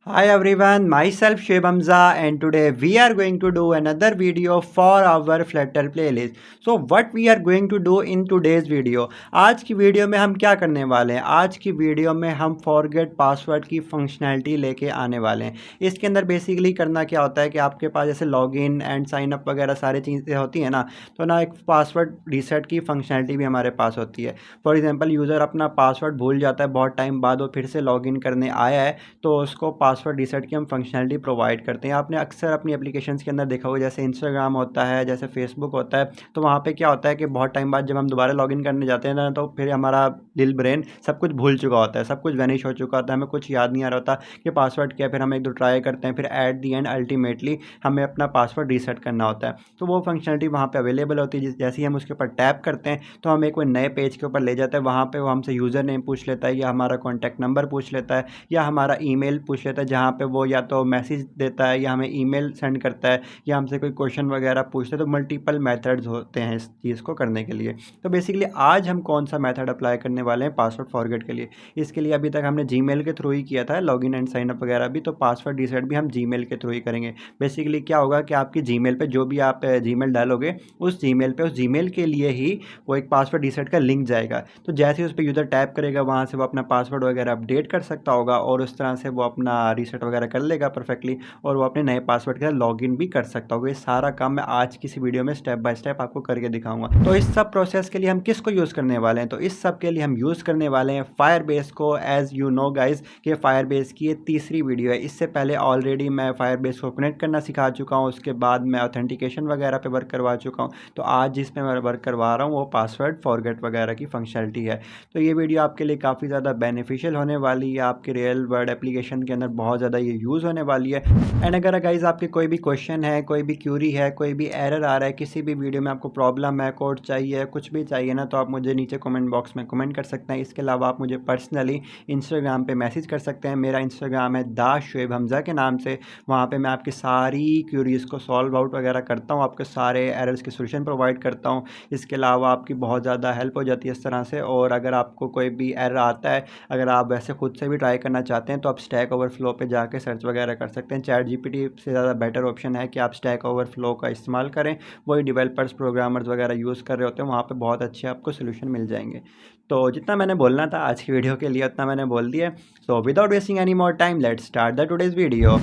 Hi everyone, myself Shoaib Hamza and today we are going to do another video for our Flutter playlist. So what we are going to do in today's video, आज की video में हम क्या करने वाले हैं। आज की वीडियो में हम फॉरगेट पासवर्ड की फंक्शनैलिटी लेके आने वाले हैं। इसके अंदर बेसिकली करना क्या होता है कि आपके पास जैसे लॉगिन एंड साइन अप वगैरह सारी चीज़ें होती हैं ना, तो ना एक पासवर्ड रीसेट की फंक्शनैलिटी भी हमारे पास होती है। फॉर एग्जाम्पल यूज़र अपना पासवर्ड भूल जाता है बहुत टाइम बाद, वो फिर से लॉगिन करने आया है तो उसको पासवर्ड रीसेट की हम फंक्शनैलिटी प्रोवाइड करते हैं। आपने अक्सर अपनी एप्लीकेशंस के अंदर देखा होगा, जैसे इंस्टाग्राम होता है, जैसे फेसबुक होता है, तो वहाँ पे क्या होता है कि बहुत टाइम बाद जब हम दोबारा लॉगिन करने जाते हैं ना, तो फिर हमारा दिल ब्रेन सब कुछ भूल चुका होता है, सब कुछ वैनिश हो चुका होता है, हमें कुछ याद नहीं आ रहा होता कि पासवर्ड क्या है। फिर हम एक दो ट्राई करते हैं, फिर एट दी एंड अल्टीमेटली हमें अपना पासवर्ड रीसेट करना होता है। तो वो फंक्शनलिटी वहाँ पे अवेलेबल होती है। जैसे ही हम उसके ऊपर टैप करते हैं तो हमें कोई नए पेज के ऊपर ले जाता है। वहाँ पे वो हमसे यूज़र नेम पूछ लेता है, या हमारा कॉन्टैक्ट नंबर पूछ लेता है, या हमारा ईमेल पूछ लेता है, जहाँ पे वो या तो मैसेज देता है या हमें ईमेल सेंड करता है, या हमसे कोई क्वेश्चन वगैरह पूछता है। तो मल्टीपल मेथड्स होते हैं इस चीज़ को करने के लिए। तो बेसिकली आज हम कौन सा मेथड अप्लाई करने वाले हैं पासवर्ड फॉरगेट के लिए। इसके लिए अभी तक हमने जीमेल के थ्रू ही किया था लॉगिन एंड साइन अप वगैरह भी, तो पासवर्ड रीसेट भी हम जीमेल के थ्रू ही करेंगे। बेसिकली क्या होगा कि आपकी जीमेल पे जो भी आप जीमेल डालोगे, उस जीमेल के लिए ही वो एक पासवर्ड रीसेट का लिंक जाएगा। तो जैसे ही उस पर यूज़र टैप करेगा, वहाँ से वो अपना पासवर्ड वगैरह अपडेट कर सकता होगा और उस तरह से वो अपना रीसेट वगैरह कर लेगा परफेक्टली, और वो अपने नए पासवर्ड के साथ लॉगिन भी कर सकता होगा। ये सारा काम मैं आज की इस वीडियो में स्टेप बाय स्टेप आपको करके दिखाऊंगा। तो इस सब प्रोसेस के लिए हम किसको यूज़ करने वाले हैं, तो इस सब के लिए हम यूज़ करने वाले हैं फायरबेस को। एज़ यू नो गाइज कि फायरबेस की ये तीसरी वीडियो है। इससे पहले ऑलरेडी मैं फायरबेस को कनेक्ट करना सिखा चुका हूँ, उसके बाद मैं ऑथेंटिकेशन वगैरह पे वर्क करवा चुका हूँ। तो आज जिसमें मैं वर्क करवा रहा हूँ वो पासवर्ड फॉरगेट वगैरह की फंक्शनलिटी है। तो ये वीडियो आपके लिए काफ़ी ज़्यादा बेनिफिशियल होने वाली है, आपके रियल वर्ल्ड एप्लीकेशन के अंदर बहुत ज़्यादा ये यूज़ होने वाली है। एंड अगर गाइज़ आपके कोई भी क्वेश्चन है, कोई भी क्यूरी है, कोई भी एरर आ रहा है, किसी भी वीडियो में आपको प्रॉब्लम है, कोड चाहिए, कुछ भी चाहिए ना, तो आप मुझे नीचे कमेंट बॉक्स में कमेंट कर सकते हैं। इसके अलावा आप मुझे पर्सनली इंस्टाग्राम पे मैसेज कर सकते हैं। मेरा इंस्टाग्राम है दा शोएब हमज़ा के नाम से। वहाँ पे मैं आपकी सारी क्यूरीज़ को सॉल्व आउट वगैरह करता हूँ, आपके सारे एरर्स के सोल्यूशन प्रोवाइड करता हूँ। इसके अलावा आपकी बहुत ज़्यादा हेल्प हो जाती है इस तरह से। और अगर आपको कोई भी एरर आता है, अगर आप वैसे खुद से भी ट्राई करना चाहते हैं, तो आप स्टैक ओवरफ्लो पे जाके सर्च वगैरह कर सकते हैं। चैट जीपीटी से ज़्यादा बेटर ऑप्शन है कि आप स्टैक ओवरफ्लो का इस्तेमाल करें। वही डेवलपर्स प्रोग्रामर्स वगैरह यूज़ कर रहे होते हैं, वहाँ पे बहुत अच्छे आपको सोल्यूशन मिल जाएंगे। तो जितना मैंने बोलना था आज की वीडियो के लिए उतना मैंने बोल दिया। So without wasting any more time, let's start the today's video.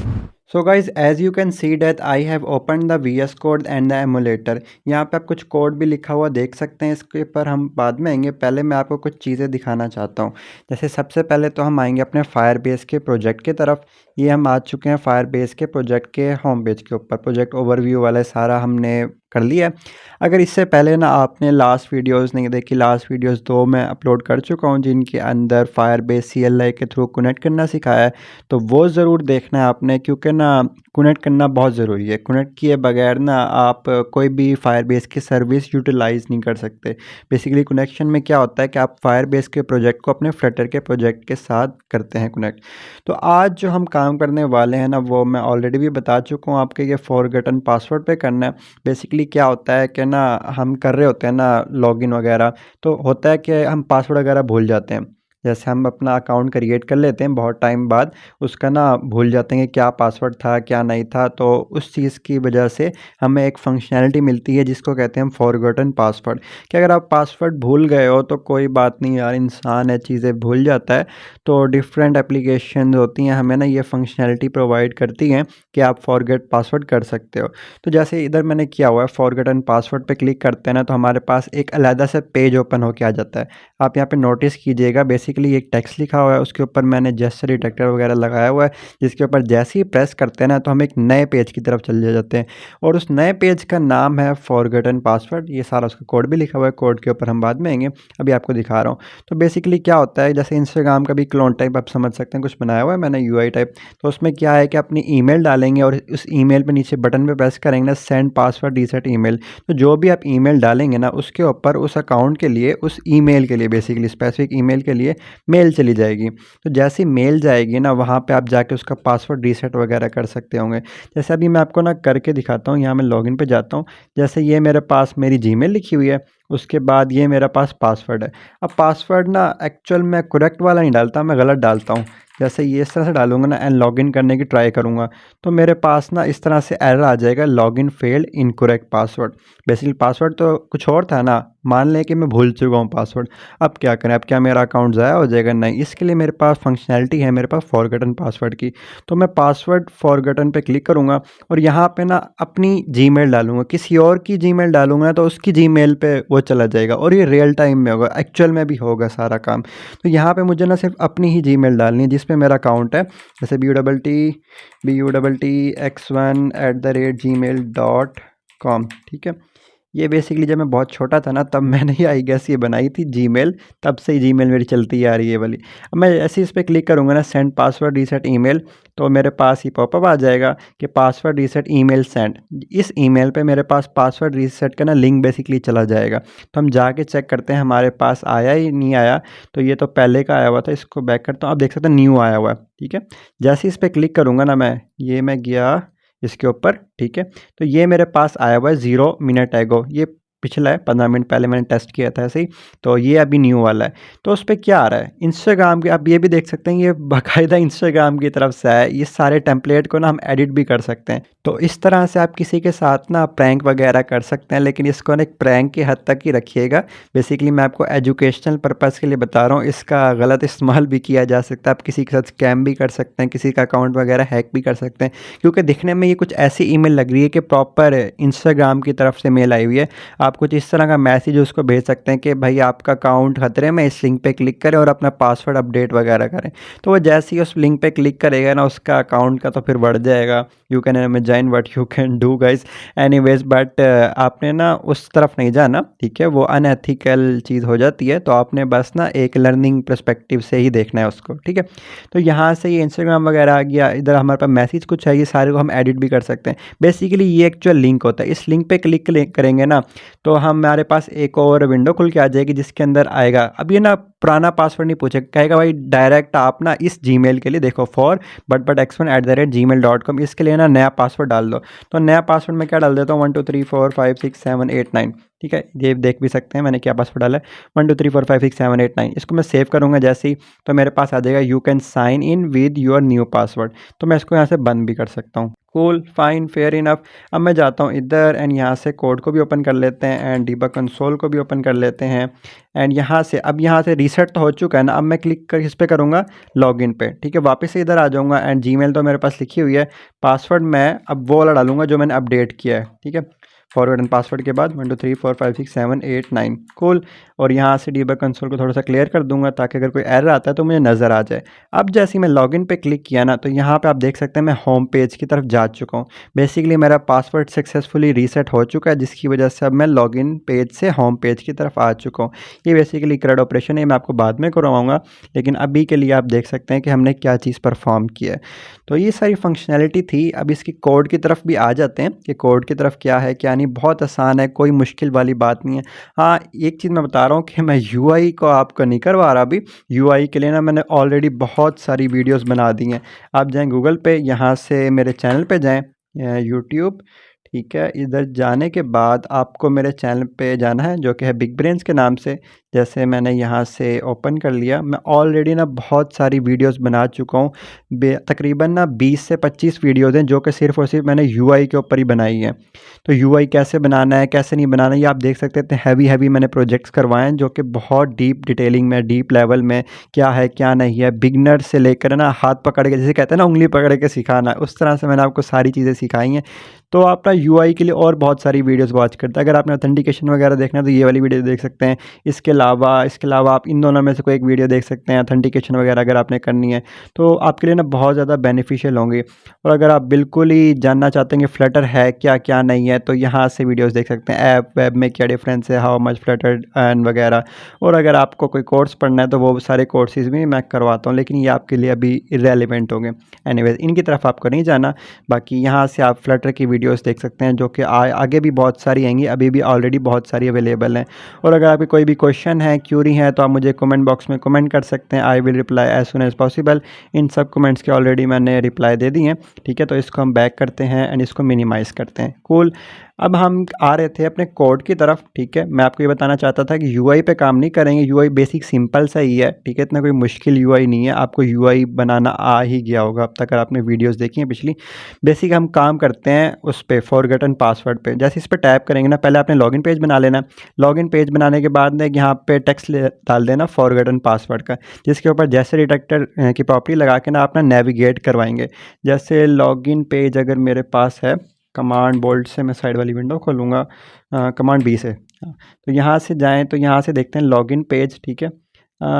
So guys as you can see that I have open the VS code and the emulator. यहाँ पे आप कुछ कोड भी लिखा हुआ देख सकते हैं, इसके ऊपर हम बाद में आएंगे। पहले मैं आपको कुछ चीज़ें दिखाना चाहता हूँ। जैसे सबसे पहले तो हम आएंगे अपने फायरबेस के प्रोजेक्ट की तरफ। ये हम आ चुके हैं फायरबेस के प्रोजेक्ट के होम पेज के ऊपर। प्रोजेक्ट ओवरव्यू वाला सारा हमने कर लिया है। अगर इससे पहले ना आपने लास्ट वीडियोस नहीं देखी, लास्ट वीडियोस 2 मैं अपलोड कर चुका हूँ जिनके अंदर फायरबेस CLI के थ्रू कनेक्ट करना सिखाया है, तो वो ज़रूर देखना है आपने, क्योंकि ना कनेक्ट करना बहुत ज़रूरी है। कनेक्ट किए बगैर ना आप कोई भी फायरबेस की सर्विस यूटिलाइज़ नहीं कर सकते। बेसिकली कनेक्शन में क्या होता है कि आप फायरबेस के प्रोजेक्ट को अपने फ्लटर के प्रोजेक्ट के साथ करते हैं कनेक्ट। तो आज जो हम काम करने वाले हैं ना, वो मैं ऑलरेडी भी बता चुका हूँ आपके, ये फॉरगेटन पासवर्ड पे करना है। बेसिकली क्या होता है कि ना हम कर रहे होते हैं ना लॉगिन वगैरह, तो होता है कि हम पासवर्ड वगैरह भूल जाते हैं। जैसे हम अपना अकाउंट क्रिएट कर लेते हैं, बहुत टाइम बाद उसका ना भूल जाते हैं कि क्या पासवर्ड था क्या नहीं था। तो उस चीज़ की वजह से हमें एक फंक्शनैलिटी मिलती है जिसको कहते हैं हम फॉरगॉटन पासवर्ड। कि अगर आप पासवर्ड भूल गए हो तो कोई बात नहीं यार, इंसान है, चीज़ें भूल जाता है। तो डिफरेंट एप्लीकेशन होती हैं हमें ना ये फंक्शनैलिटी प्रोवाइड करती हैं कि आप फॉरगेट पासवर्ड कर सकते हो। तो जैसे इधर मैंने किया हुआ है, फॉरगॉटन पासवर्ड पे क्लिक करते हैं ना, तो हमारे पास एक अलग से पेज ओपन होके आ जाता है। आप यहाँ पे नोटिस कीजिएगा, बेसिकली एक टेक्स्ट लिखा हुआ है, उसके ऊपर मैंने जेस्चर डिटेक्टर वगैरह लगाया हुआ है, जिसके ऊपर जैसे ही प्रेस करते हैं ना, तो हम एक नए पेज की तरफ चले जाते हैं। और उस नए पेज का नाम है फॉरगॉटन पासवर्ड। ये सारा उसका कोड भी लिखा हुआ है, कोड के ऊपर हम बाद में आएंगे, अभी आपको दिखा रहा हूँ। तो बेसिकली क्या होता है, जैसे इंस्टाग्राम का भी क्लोन टाइप आप समझ सकते हैं, कुछ बनाया हुआ है मैंने UI टाइप। तो उसमें क्या है कि अपनी ईमेल डालेंगे और उस ईमेल पे नीचे बटन पे प्रेस करेंगे ना, सेंड पासवर्ड रीसेट ईमेल। तो जो भी आप ईमेल डालेंगे ना, उसके ऊपर उस अकाउंट के लिए, उस ईमेल के लिए, बेसिकली स्पेसिफिक ईमेल के लिए मेल चली जाएगी। तो जैसे ही मेल जाएगी ना, वहाँ पे आप जाके उसका पासवर्ड रीसेट वगैरह कर सकते होंगे। जैसे अभी मैं आपको ना करके दिखाता हूँ। यहाँ मैं लॉगिन पे जाता हूँ। जैसे ये मेरे पास मेरी जीमेल लिखी हुई है, उसके बाद ये मेरा पास पासवर्ड है। अब पासवर्ड ना एक्चुअल में करेक्ट वाला नहीं डालता, मैं गलत डालता हूँ। जैसे ये इस तरह से डालूंगा ना एंड लॉगिन करने की ट्राई करूँगा, तो मेरे पास ना इस तरह से एरर आ जाएगा, login failed incorrect password. Basically password तो कुछ और था ना, मान लें कि मैं भूल चुका हूँ पासवर्ड। अब क्या करें, अब क्या मेरा अकाउंट ज़ाया हो जाएगा? नहीं, इसके लिए मेरे पास फंक्शनैलिटी है मेरे पास फॉरगॉटन पासवर्ड की। तो मैं पासवर्ड फॉरगॉटन पे क्लिक करूँगा और यहाँ पे ना अपनी जीमेल डालूँगा, किसी और की जीमेल डालूँगा ना तो उसकी जीमेल पे वो चला जाएगा और ये रियल टाइम में होगा, एक्चुअल में भी होगा सारा काम। तो यहाँ पे मुझे ना सिर्फ अपनी ही जीमेल डालनी है जिसमें मेरा अकाउंट है, जैसे BUTTBUTTX1@gmail.com, ठीक है। ये बेसिकली जब मैं बहुत छोटा था ना तब मैंने ही आई गेस ये बनाई थी जीमेल, तब से ही जीमेल मेरी चलती आ रही है वाली। अब मैं ऐसे इस पर क्लिक करूँगा ना सेंड पासवर्ड रीसेट ईमेल, तो मेरे पास ही पॉपअप आ जाएगा कि पासवर्ड रीसेट ईमेल सेंड। इस ईमेल पे मेरे पास पासवर्ड रीसेट का ना लिंक बेसिकली चला जाएगा। तो हम जाके चेक करते हैं हमारे पास आया ही नहीं आया। तो ये तो पहले का आया हुआ था, इसको बैक करता हूँ। आप देख सकते हैं न्यू आया हुआ है, ठीक है। जैसे इस पर क्लिक करूँगा ना मैं गया इसके ऊपर, ठीक है। तो ये मेरे पास आया हुआ है 0 मिनट एगो, ये पिछला है, 15 मिनट पहले मैंने टेस्ट किया था ऐसे ही। तो ये अभी न्यू वाला है। तो उस पर क्या आ रहा है, इंस्टाग्राम के, आप ये भी देख सकते हैं ये बाकायदा इंस्टाग्राम की तरफ से है। ये सारे टेम्पलेट को ना हम एडिट भी कर सकते हैं। तो इस तरह से आप किसी के साथ ना प्रैंक वगैरह कर सकते हैं, लेकिन इसको ना एक प्रैंक की हद तक ही रखिएगा। बेसिकली मैं आपको एजुकेशनल पर्पज़ के लिए बता रहा हूँ, इसका गलत इस्तेमाल भी किया जा सकता है। आप किसी के साथ स्कैम भी कर सकते हैं, किसी का अकाउंट वगैरह हैक भी कर सकते हैं, क्योंकि दिखने में ये कुछ ऐसी ईमेल लग रही है कि प्रॉपर इंस्टाग्राम की तरफ से मेल आई हुई है। आप कुछ इस तरह का मैसेज उसको भेज सकते हैं कि भाई आपका अकाउंट खतरे में, इस लिंक पे क्लिक करें और अपना पासवर्ड अपडेट वगैरह करें। तो वो जैसे ही उस लिंक पे क्लिक करेगा ना उसका अकाउंट का तो फिर बढ़ जाएगा। You can imagine what you can do guys. Anyways but आपने ना उस तरफ नहीं जाना, ठीक है, वो अनएथिकल चीज़ हो जाती है। तो आपने बस ना एक लर्निंग पर्सपेक्टिव से ही देखना है उसको, ठीक है। तो यहाँ से ये इंस्टाग्राम वगैरह आ गया, इधर हमारे पास मैसेज कुछ है, ये सारे को हम एडिट भी कर सकते हैं। बेसिकली ये एक्चुअल लिंक होता है, इस लिंक पे क्लिक करेंगे ना तो हमारे पास एक और विंडो खुल के आ जाएगी जिसके अंदर आएगा, अब ये ना पुराना पासवर्ड नहीं पूछेगा, कहेगा भाई डायरेक्ट आप ना इस जीमेल के लिए देखो for@x1@gmail.com, इसके लिए ना नया पासवर्ड डाल दो। तो नया पासवर्ड मैं क्या डाल देता हूँ 1 2 3 4 5 6 7 8 9, ठीक है। ये देख भी सकते हैं मैंने क्या पासवर्ड डाला है, 1 2 3 4 5 6 7 8 9। इसको मैं सेव करूँगा जैसे ही, तो मेरे पास आ जाएगा you can sign in with your new password. तो मैं इसको यहाँ से बंद भी कर सकता हूँ। Cool, fine, fair enough. अब मैं जाता हूँ इधर एंड यहाँ से कोड को भी ओपन कर लेते हैं एंड डीबग कंसोल को भी ओपन कर लेते हैं एंड यहाँ से, अब यहाँ से रीसेट तो हो चुका है ना, अब मैं क्लिक कर इस पर करूँगा लॉगिन पे, ठीक है। वापस से इधर आ जाऊँगा एंड जीमेल तो मेरे पास लिखी हुई है, पासवर्ड मैं अब वो वाला डालूंगा जो मैंने अपडेट किया है, ठीक है। फॉरवर्ड पासवर्ड के बाद 1 2 3 4 5 6 7 8 9, कूल। और यहाँ से डीबग कंसोल को थोड़ा सा क्लियर कर दूंगा ताकि अगर कोई एरर आता है तो मुझे नज़र आ जाए। अब जैसे ही मैं लॉगिन पे क्लिक किया ना तो यहाँ पे आप देख सकते हैं मैं होम पेज की तरफ जा चुका हूँ। बेसिकली मेरा पासवर्ड सक्सेसफुली रीसेट हो चुका है, जिसकी वजह से अब मैं लॉगिन पेज से होम पेज की तरफ आ चुका हूँ। ये बेसिकली क्रड ऑपरेशन है, मैं आपको बाद में करवाऊँगा, लेकिन अभी के लिए आप देख सकते हैं कि हमने क्या चीज़ परफॉर्म किया है। तो ये सारी फंक्शनैलिटी थी। अब इसकी कोड की तरफ भी आ जाते हैं कि कोड की तरफ क्या है क्या नहीं, बहुत आसान है, कोई मुश्किल वाली बात नहीं है। हाँ, एक चीज़ मैं बता रहा हूँ कि मैं यूआई को आपको नहीं करवा रहा अभी। यूआई के लिए ना मैंने ऑलरेडी बहुत सारी वीडियोस बना दी हैं। आप जाएं गूगल पे, यहाँ से मेरे चैनल पे जाएं, यूट्यूब, ठीक है। इधर जाने के बाद आपको मेरे चैनल पे जाना है जो कि है बिग ब्रेन्स के नाम से। जैसे मैंने यहाँ से ओपन कर लिया, मैं ऑलरेडी ना बहुत सारी वीडियोस बना चुका हूँ। तकरीबन ना 20 से 25 वीडियोज़ हैं जो कि सिर्फ़ और सिर्फ मैंने यूआई के ऊपर ही बनाई है। तो यूआई कैसे बनाना है कैसे नहीं बनाना, ये आप देख सकते हैं। हैवी मैंने प्रोजेक्ट्स करवाए हैं जो कि बहुत डीप डिटेलिंग में, डीप लेवल में क्या है क्या नहीं है, बिगनर से लेकर ना हाथ पकड़ के, जैसे कहते हैं ना उंगली पकड़ के सिखाना, उस तरह से मैंने आपको सारी चीज़ें सिखाई हैं। तो आप ना यूआई के लिए और बहुत सारी वीडियोस वॉच करते हैं। अगर आपने ऑथेंटिकेशन वगैरह देखना है तो ये वाली वीडियो देख सकते हैं। इसके अलावा आप इन दोनों में से कोई एक वीडियो देख सकते हैं ऑथेंटिकेशन वगैरह अगर आपने करनी है, तो आपके लिए ना बहुत ज़्यादा बेनिफिशियल होंगी। और अगर आप बिल्कुल ही जानना चाहते हैं कि फ्लटर है क्या क्या नहीं है, तो यहाँ से वीडियोस देख सकते हैं, ऐप वेब में क्या डिफरेंस है, हाउ मच फ्लटर एंड वगैरह। और अगर आपको कोई कोर्स पढ़ना है तो वो सारे कोर्सेज भी मैं करवाता हूँ, लेकिन ये आपके लिए अभी इरेलीवेंट होंगे। एनीवेज, इनकी तरफ आपको नहीं जाना। बाकी यहाँ से आप फ्लटर की वीडियोस देख सकते हैं जो कि आगे भी बहुत सारी आएंगी, अभी भी ऑलरेडी बहुत सारी अवेलेबल हैं। और अगर आपके कोई भी क्वेश्चन है, क्यूरी है, तो आप मुझे कमेंट बॉक्स में कमेंट कर सकते हैं। I will reply as soon as possible. इन सब कमेंट्स के ऑलरेडी मैंने रिप्लाई दे दी हैं, ठीक है। तो इसको हम बैक करते हैं एंड इसको मिनिमाइज़ करते हैं। कूल। अब हम आ रहे थे अपने कोड की तरफ, ठीक है। मैं आपको ये बताना चाहता था कि यूआई पे काम नहीं करेंगे, यूआई बेसिक सिंपल सा ही है, ठीक है। इतना कोई मुश्किल यूआई नहीं है, आपको यूआई बनाना आ ही गया होगा अब तक अगर आपने वीडियोस देखी हैं पिछली। बेसिक हम काम करते हैं उस पे फॉरगॉटन पासवर्ड पे। जैसे इस पर टैप करेंगे ना, पहले आपने लॉगिन पेज बना लेना। लॉगिन पेज बनाने के बाद में यहाँ पे टेक्स्ट डाल देना फॉरगॉटन पासवर्ड का, जिसके ऊपर जैसे डिटेक्टर की प्रॉपर्टी लगा के ना अपना नेविगेट करवाएंगे। जैसे लॉगिन पेज अगर मेरे पास है, कमांड बोल्ट से मैं साइड वाली विंडो खोलूँगा, कमांड बी से, तो यहाँ से जाएं तो यहाँ से देखते हैं लॉगिन पेज, ठीक है।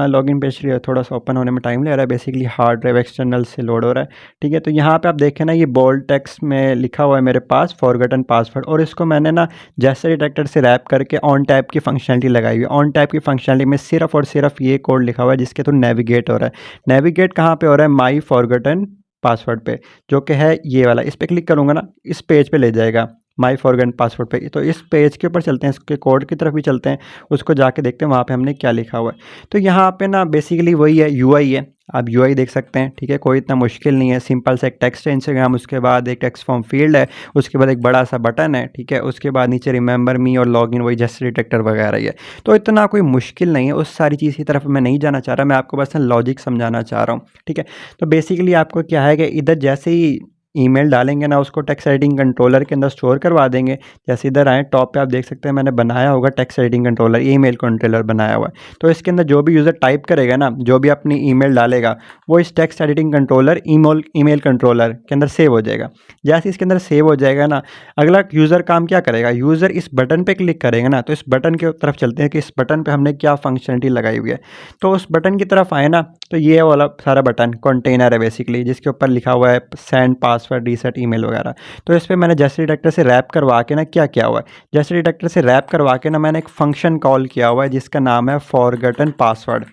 लॉगिन पेज थोड़ा सा ओपन होने में टाइम ले रहा है, बेसिकली हार्ड ड्राइव एक्सटर्नल से लोड हो रहा है, ठीक है। तो यहाँ पे आप देखें ना, ये बोल्ड टेक्स्ट में लिखा हुआ है मेरे पास फॉरगॉटन पासवर्ड, और इसको मैंने ना जैसे डिटेक्टर से रैप करके ऑन टैप की फंक्शनलिटी लगाई हुई है। ऑन टैप की फंक्शनलिटी में सिर्फ और सिर्फ ये कोड लिखा हुआ है जिसके थ्रू नेविगेट हो रहा है। नेविगेट कहाँ पे हो रहा है? माई फॉरगॉटन पासवर्ड पे, जो कि है ये वाला। इस पर क्लिक करूँगा ना, इस पेज पे ले जाएगा माई फॉरगॉटन पासवर्ड पे। तो इस पेज के ऊपर चलते हैं, इसके कोड की तरफ भी चलते हैं, उसको जाके देखते हैं वहाँ पे हमने क्या लिखा हुआ है। तो यहाँ पे ना बेसिकली वही है, यूआई है। आप यूआई देख सकते हैं, ठीक है। कोई इतना मुश्किल नहीं है, सिंपल सा एक टेक्स्ट है इंस्टाग्राम, उसके बाद एक टेक्स्ट फॉर्म फील्ड है, उसके बाद एक बड़ा सा बटन है, ठीक है। उसके बाद नीचे रिमेंबर मी और लॉगिन, वही जस्ट डिटेक्टर वगैरह ही है। तो इतना कोई मुश्किल नहीं है, उस सारी चीज़ की तरफ मैं नहीं जाना चाह रहा, मैं आपको बस लॉजिक समझाना चाह रहा हूँ, ठीक है। तो बेसिकली आपको क्या है कि इधर जैसे ही ईमेल डालेंगे ना, उसको टेक्स्ट एडिटिंग कंट्रोलर के अंदर स्टोर करवा देंगे। जैसे इधर आए टॉप पे आप देख सकते हैं मैंने बनाया होगा text editing controller, email controller बनाया हुआ है। तो इसके अंदर जो भी यूज़र टाइप करेगा ना, जो भी अपनी ईमेल डालेगा, वो इस text editing controller email controller के अंदर सेव हो जाएगा। जैसे इसके अंदर सेव हो जाएगा ना, अगला यूज़र काम क्या करेगा, यूज़र इस बटन पर क्लिक करेगा ना, तो इस बटन की तरफ चलते हैं कि इस बटन पर हमने क्या फंक्शनलिटी लगाई हुई है। तो उस बटन की तरफ आए ना, तो ये वाला सारा बटन कंटेनर है बेसिकली, जिसके ऊपर लिखा हुआ है सेंड पासवर्ड रीसेट ईमेल वगैरह। तो इस पर मैंने जैसे डिटेक्टर से रैप करवा के ना क्या किया हुआ है, जैसे डिटेक्टर से रैप करवा के ना मैंने एक फंक्शन कॉल किया हुआ है जिसका नाम है फॉरगॉटन पासवर्ड,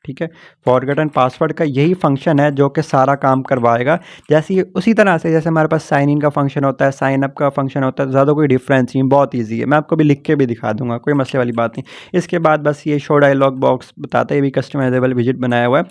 ठीक है। फॉरगॉटन पासवर्ड का यही फंक्शन है जो कि सारा काम करवाएगा। जैसे उसी तरह से जैसे हमारे पास साइन इन का फंक्शन होता है, साइन अप का फंक्शन होता है, ज़्यादा कोई डिफरेंस नहीं, बहुत इजी है। मैं आपको भी लिख के भी दिखा दूंगा, कोई मसले वाली बात नहीं। इसके बाद बस ये शो डायलॉग बॉक्स बताता है, ये भी कस्टमाइजेबल विजिट बनाया हुआ है।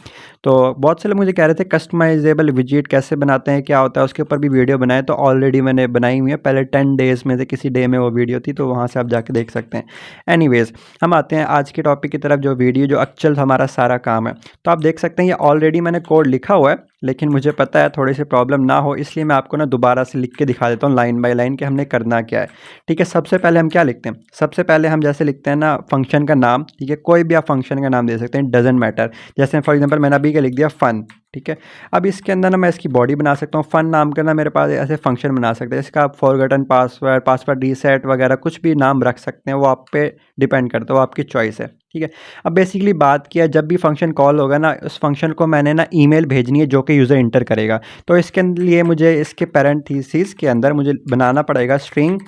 तो बहुत से लोग मुझे कह रहे थे कस्टमाइजेबल विजिट कैसे बनाते हैं, क्या होता है, उसके ऊपर भी वीडियो बनाए, तो ऑलरेडी मैंने बनाई हुई है। पहले 10 डेज़ में से किसी डे में वो वीडियो थी, तो वहाँ से आप जाके देख सकते हैं। एनीवेज, हम आते हैं आज के टॉपिक की तरफ, जो वीडियो जो एक्चुअल हमारा सारा काम है। तो आप देख सकते हैं ये ऑलरेडी मैंने कोड लिखा हुआ है, लेकिन मुझे पता है थोड़ी सी प्रॉब्लम ना हो, इसलिए मैं आपको ना दोबारा से लिख के दिखा देता हूँ लाइन बाय लाइन कि हमने करना क्या है, ठीक है। सबसे पहले हम क्या लिखते हैं, सबसे पहले हम जैसे लिखते हैं ना फंक्शन का नाम, ठीक है। कोई भी आप फंक्शन का नाम दे सकते हैं, डजेंट मैटर। जैसे फॉर एग्जांपल मैंने अभी क्या लिख दिया, फन, ठीक है। अब इसके अंदर ना मैं इसकी बॉडी बना सकता हूँ, फन नाम का ना मेरे पास ऐसे फंक्शन बना सकते हैं। इसका आप फॉरगॉटन पासवर्ड, पासवर्ड रीसेट वगैरह कुछ भी नाम रख सकते हैं, वो आप पे डिपेंड करता है, वो आपकी चॉइस है, ठीक है। अब बेसिकली बात किया, जब भी फंक्शन कॉल होगा ना, उस फंक्शन को मैंने ना ईमेल भेजनी है जो कि यूज़र इंटर करेगा। तो इसके लिए मुझे इसके पैरेंथेसिस के अंदर मुझे बनाना पड़ेगा string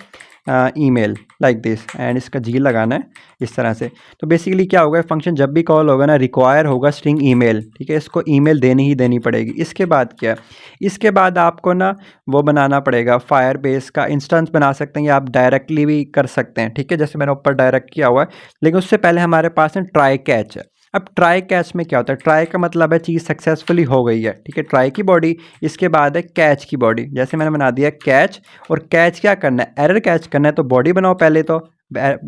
email like this, and इसका जी लगाना है इस तरह से। तो बेसिकली क्या होगा, फंक्शन जब भी कॉल होगा ना, रिक्वायर होगा स्ट्रिंग ईमेल, ठीक है। इसको ईमेल देनी ही देनी पड़ेगी। इसके बाद क्या, इसके बाद आपको ना वो बनाना पड़ेगा, फायरबेस का इंस्टेंस बना सकते हैं या आप डायरेक्टली भी कर सकते हैं, ठीक है। जैसे मैंने ऊपर डायरेक्ट किया हुआ है, लेकिन उससे पहले हमारे पास है ट्राई कैच है। अब ट्राई कैच में क्या होता है, ट्राई का मतलब है चीज़ सक्सेसफुली हो गई है, ठीक है। ट्राई की बॉडी, इसके बाद है कैच की बॉडी। जैसे मैंने बना दिया कैच, और कैच क्या करना है, एरर कैच करना है। तो बॉडी बनाओ पहले, तो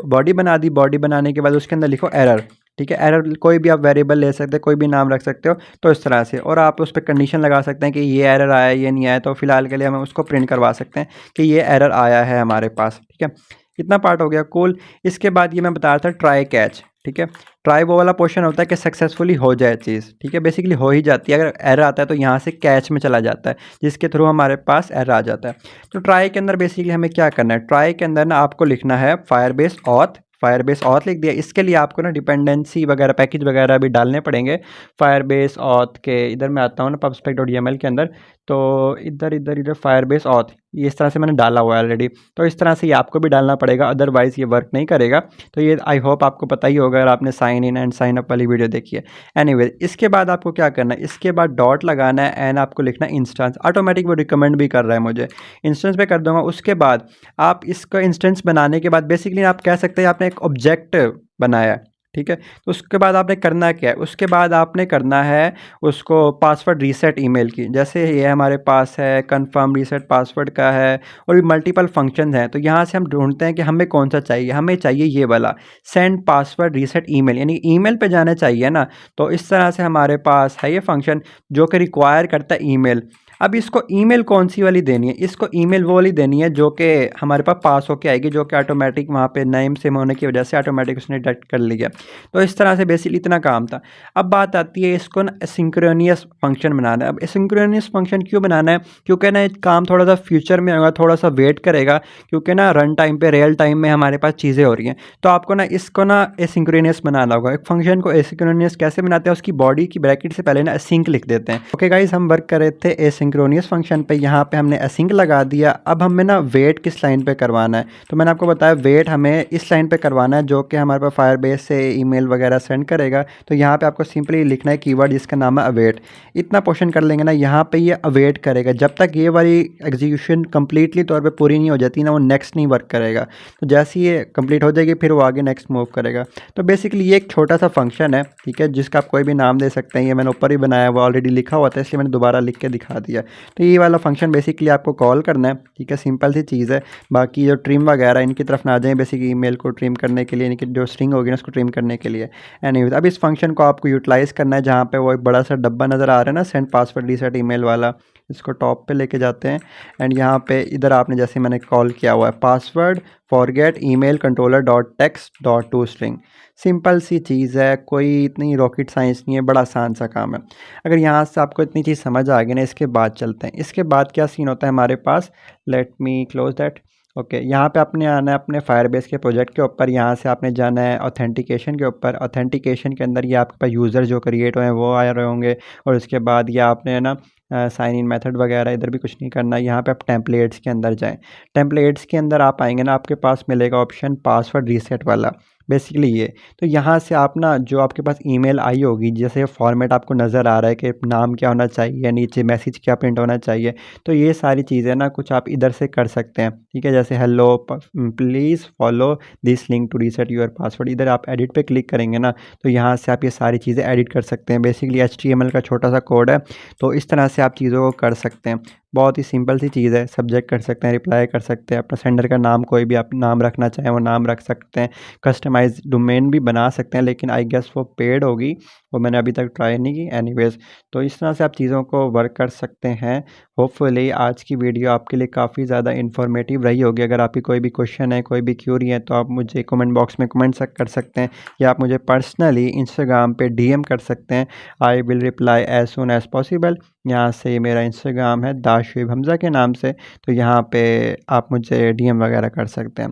बॉडी बना दी, बॉडी बनाने के बाद उसके अंदर लिखो एरर, ठीक है। एरर कोई भी आप वेरिएबल ले सकते हैं, कोई भी नाम रख सकते हो, तो इस तरह से। और आप उस पर कंडीशन लगा सकते हैं कि ये एरर आया, ये नहीं आया। तो फिलहाल के लिए हम उसको प्रिंट करवा सकते हैं कि ये एरर आया है हमारे पास, ठीक है। इतना पार्ट हो गया, कूल। इसके बाद ये मैं बता रहा था ट्राई कैच, ठीक है। ट्राई वो वाला पोर्शन होता है कि सक्सेसफुली हो जाए चीज़, ठीक है। बेसिकली हो ही जाती है, अगर एरर आता है तो यहाँ से कैच में चला जाता है, जिसके थ्रू हमारे पास एरर आ जाता है। तो ट्राई के अंदर बेसिकली हमें क्या करना है, ट्राई के अंदर ना आपको लिखना है फायरबेस ऑथ। फायरबेस ऑथ लिख दिया। इसके लिए आपको ना डिपेंडेंसी वगैरह पैकेज वगैरह भी डालने पड़ेंगे फायरबेस ऑथ के। इधर मैं आता हूँ ना pubspec.yaml के अंदर, तो इधर इधर इधर फायरबेस ऑथ, ये इस तरह से मैंने डाला हुआ है ऑलरेडी। तो इस तरह से ये आपको भी डालना पड़ेगा, अदरवाइज़ ये वर्क नहीं करेगा। तो ये आई होप आपको पता ही होगा अगर आपने sign in and sign up वाली वीडियो देखी है। एनीवे, इसके बाद आपको क्या करना है, इसके बाद डॉट लगाना है एंड आपको लिखना है इंस्टेंस। ऑटोमेटिक वो रिकमेंड भी कर रहा है मुझे, इंस्टेंस पे कर दूंगा। उसके बाद आप इसका इंस्टेंस बनाने के बाद बेसिकली आप कह सकते हैं आपने एक ऑब्जेक्ट बनाया है, ठीक है। तो उसके बाद आपने करना क्या है, उसके बाद आपने करना है उसको पासवर्ड रीसेट ईमेल की। जैसे ये हमारे पास है कंफर्म रीसेट पासवर्ड का है और भी मल्टीपल फंक्शंस हैं। तो यहाँ से हम ढूंढते हैं कि हमें कौन सा चाहिए, हमें चाहिए ये वाला सेंड पासवर्ड रीसेट ईमेल, यानी ईमेल पे जाना चाहिए ना। तो इस तरह से हमारे पास है ये फंक्शन जो कि रिक्वायर करता है ईमेल। अब इसको ईमेल कौन सी वाली देनी है, इसको ईमेल वो वाली देनी है जो कि हमारे पास होके आएगी, जो कि ऑटोमेटिक वहाँ पे नेम सेम होने की वजह से ऑटोमेटिक उसने डिटेक्ट कर लिया। तो इस तरह से बेसिकली इतना काम था। अब बात आती है इसको ना एसिंक्रोनियस फंक्शन बनाना है। अब एसिंक्रोनियस फंक्शन क्यों बनाना है, क्योंकि ना काम थोड़ा सा फ्यूचर में होगा, थोड़ा सा वेट करेगा, क्योंकि ना रन टाइम पे रियल टाइम में हमारे पास चीज़ें हो रही हैं। तो आपको ना इसको ना एसिंक्रोनियस बनाना होगा। एक फंक्शन को एसिंक्रोनियस कैसे बनाते हैं, उसकी बॉडी की ब्रैकेट से पहले ना एसिंक लिख देते हैं। ओके गाइस, हम वर्क कर रहे थे एसिंक्रोनियस फंक्शन पे, यहाँ पे हमने एसिंक लगा दिया। अब हमें ना वेट किस लाइन पे करवाना है, तो मैंने आपको बताया वेट हमें इस लाइन पे करवाना है जो कि हमारे पास फायरबेस से ईमेल वगैरह सेंड करेगा। तो यहाँ पे आपको सिंपली लिखना है कीवर्ड जिसका नाम है अवेट। इतना पोर्शन कर लेंगे ना, यहाँ पे ये अवेट करेगा जब तक ये वाली एग्जीक्यूशन कंप्लीटली तौर पे पूरी नहीं हो जाती ना, वो नेक्स्ट नहीं वर्क करेगा। तो जैसे ही ये कंप्लीट हो जाएगी फिर वो आगे नेक्स्ट मूव करेगा। तो बेसिकली ये एक छोटा सा फंक्शन है, ठीक है, जिसका आप कोई भी नाम दे सकते हैं। ये मैंने ऊपर ही बनाया हुआ, ऑलरेडी लिखा हुआ था, इसलिए मैंने दोबारा लिख के दिखा दिया। तो ये वाला फंक्शन बेसिकली आपको कॉल करना है, ठीक है, सिंपल सी चीज़ है। बाकी जो ट्रिम वगैरह इनकी तरफ ना जाएं, बेसिकली ईमेल को ट्रिम करने के लिए, इनकी जो स्ट्रिंग होगी ना उसको ट्रिम करने के लिए। एनीवेज, अब इस फंक्शन को आपको यूटिलाइज़ करना है। जहाँ पे वो एक बड़ा सा डब्बा नज़र आ रहा है ना, सेंड पासवर्ड रीसेट ईमेल वाला, इसको टॉप पे लेके जाते हैं। एंड यहाँ पे इधर आपने जैसे मैंने कॉल किया हुआ है password forget email controller dot text dot to string. Simple सी चीज़ है, कोई इतनी रॉकेट साइंस नहीं है, बड़ा आसान सा काम है। अगर यहाँ से आपको इतनी चीज़ समझ आ गई ना, इसके बाद चलते हैं। इसके बाद क्या सीन होता है हमारे पास, let me close that. Okay, यहाँ पे आपने आना है अपने फायरबेस के प्रोजेक्ट के ऊपर। यहाँ से आपने जाना है ऑथेंटिकेशन के ऊपर। ऑथेंटिकेशन के अंदर ये आपके पास यूज़र जो क्रिएट हुए हैं वो आ रहे होंगे। और उसके बाद ये आपने ना साइन इन मेथड वगैरह इधर भी कुछ नहीं करना। यहाँ पे आप टेम्पलेट्स के अंदर जाएं। टेम्पलेट्स के अंदर आप आएंगे ना, आपके पास मिलेगा ऑप्शन पासवर्ड रीसेट वाला, बेसिकली ये। तो यहाँ से आप ना जो आपके पास ईमेल आई होगी, जैसे फॉर्मेट आपको नज़र आ रहा है कि नाम क्या होना चाहिए, नीचे मैसेज क्या प्रिंट होना चाहिए, तो ये सारी चीज़ें ना कुछ आप इधर से कर सकते हैं, ठीक है। जैसे hello please follow this link to reset your password, इधर आप एडिट पे क्लिक करेंगे ना, तो यहाँ से आप ये सारी चीज़ें एडिट कर सकते हैं। बेसिकली HTML का छोटा सा कोड है, तो इस तरह से आप चीज़ों को कर सकते हैं। बहुत ही सिंपल सी चीज़ है। सब्जेक्ट कर सकते हैं, रिप्लाई कर सकते हैं, अपना सेंडर का नाम कोई भी आप नाम रखना चाहें वो नाम रख सकते हैं। कस्टमाइज डोमेन भी बना सकते हैं, लेकिन आई गेस वो पेड होगी, वो मैंने अभी तक ट्राई नहीं की। एनीवेज, तो इस तरह से आप चीज़ों को वर्क कर सकते हैं। होपफुली आज की वीडियो आपके लिए काफ़ी ज़्यादा इन्फॉर्मेटिव रही होगी। अगर आपकी कोई भी क्वेश्चन है, कोई भी क्यूरी है, तो आप मुझे कमेंट बॉक्स में कमेंट कर सकते हैं, या आप मुझे पर्सनली इंस्टाग्राम पे DM कर सकते हैं। I will reply as soon as possible. यहाँ से मेरा इंस्टाग्राम है दाशुएब हमज़ा के नाम से, तो यहाँ पे आप मुझे DM वगैरह कर सकते हैं।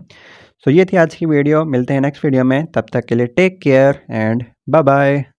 सो ये थी आज की वीडियो, मिलते हैं नेक्स्ट वीडियो में, तब तक के लिए take care and bye bye.